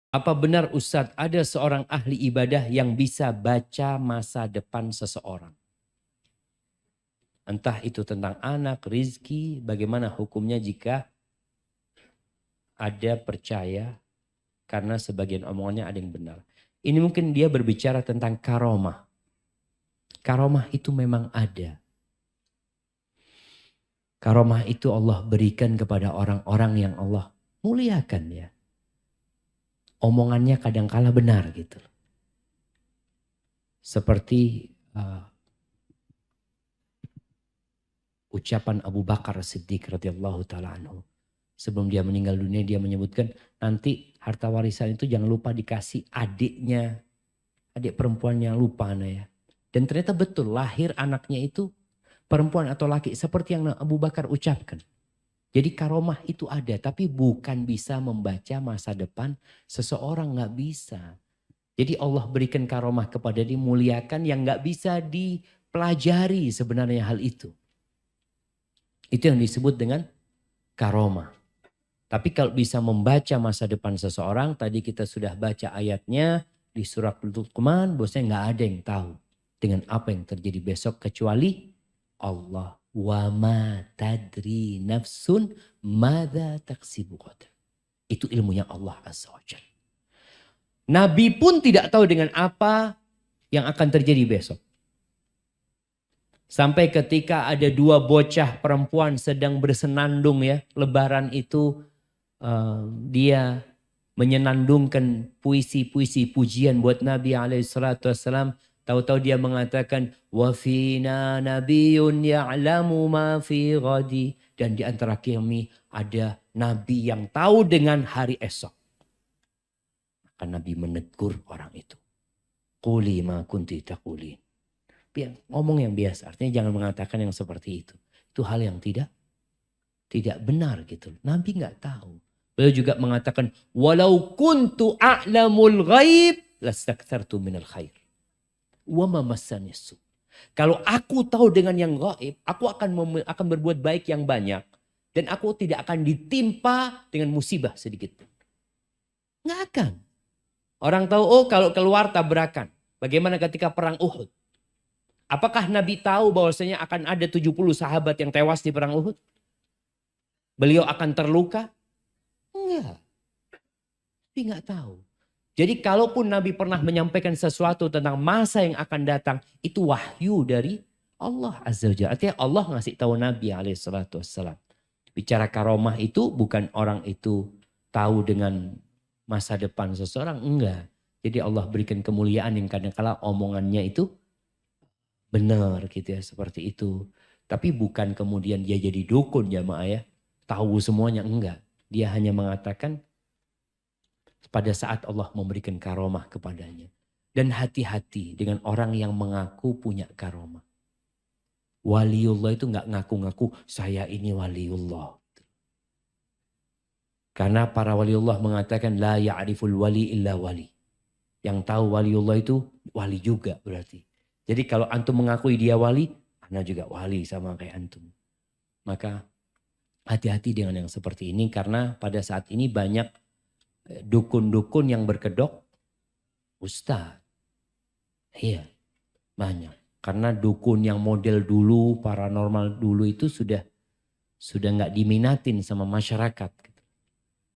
Apa benar Ustadz ada seorang ahli ibadah yang bisa baca masa depan seseorang? Entah itu tentang anak, rizki, bagaimana hukumnya jika ada percaya karena sebagian omongannya ada yang benar. Ini mungkin dia berbicara tentang karomah. Karomah itu memang ada. Karomah itu Allah berikan kepada orang-orang yang Allah muliakan ya. Omongannya kadangkala benar gitu. Seperti ucapan Abu Bakar Siddiq radhiyallahu taala anhu. Sebelum dia meninggal dunia dia menyebutkan nanti harta warisan itu jangan lupa dikasih adiknya, adik perempuannya, lupa ya. Dan ternyata betul lahir anaknya itu perempuan atau laki seperti yang Abu Bakar ucapkan. Jadi karomah itu ada tapi bukan bisa membaca masa depan seseorang, nggak bisa. Jadi Allah berikan karomah kepada dimuliakan yang nggak bisa dipelajari sebenarnya hal itu. Itu yang disebut dengan karomah. Tapi kalau bisa membaca masa depan seseorang, tadi kita sudah baca ayatnya di surat Luqman, bosnya nggak ada yang tahu dengan apa yang terjadi besok kecuali Allah. Wa ma tadri nafsun madza taksibu ghadan. Itu ilmunya Allah Azza wa Jalla. Nabi pun tidak tahu dengan apa yang akan terjadi besok. Sampai ketika ada dua bocah perempuan sedang bersenandung ya, lebaran itu dia menyenandungkan puisi-puisi pujian buat Nabi SAW. Tahu-tahu dia mengatakan wa fina nabiyyun ya'lamu ma fi ghadi, dan di antara kami ada nabi yang tahu dengan hari esok. Maka Nabi menegur orang itu. Quli ma kunti taqulin. Ngomong yang biasa, artinya jangan mengatakan yang seperti itu. Itu hal yang tidak benar gitu. Nabi nggak tahu. Beliau juga mengatakan walau kuntu a'lamul ghaib lastakthartu minal khair. Wa ma massani su. Kalau aku tahu dengan yang gaib, aku akan berbuat baik yang banyak dan aku tidak akan ditimpa dengan musibah sedikit pun. Nggak akan. Orang tahu oh kalau keluar tabrakan. Bagaimana ketika perang Uhud? Apakah Nabi tahu bahwasanya akan ada 70 sahabat yang tewas di perang Uhud? Beliau akan terluka? Enggak. Tapi nggak tahu. Jadi kalaupun Nabi pernah menyampaikan sesuatu tentang masa yang akan datang, itu wahyu dari Allah Azza wa Jalla. Artinya Allah ngasih tahu Nabi alaihissalam. Bicara karomah itu bukan orang itu tahu dengan masa depan seseorang, enggak. Jadi Allah berikan kemuliaan yang kadang-kala omongannya itu benar gitu ya, seperti itu. Tapi bukan kemudian dia jadi dukun jamaah ya. Tahu semuanya, enggak. Dia hanya mengatakan pada saat Allah memberikan karomah kepadanya. Dan hati-hati dengan orang yang mengaku punya karomah. Waliullah itu enggak ngaku-ngaku saya ini waliullah. Karena para waliullah mengatakan la ya'riful wali illa wali. Yang tahu waliullah itu wali juga berarti. Jadi kalau antum mengakui dia wali, anda juga wali sama kayak antum. Maka hati-hati dengan yang seperti ini karena pada saat ini banyak dukun-dukun yang berkedok ustaz. Iya, banyak. Karena dukun yang model dulu, paranormal dulu itu sudah nggak diminatin sama masyarakat.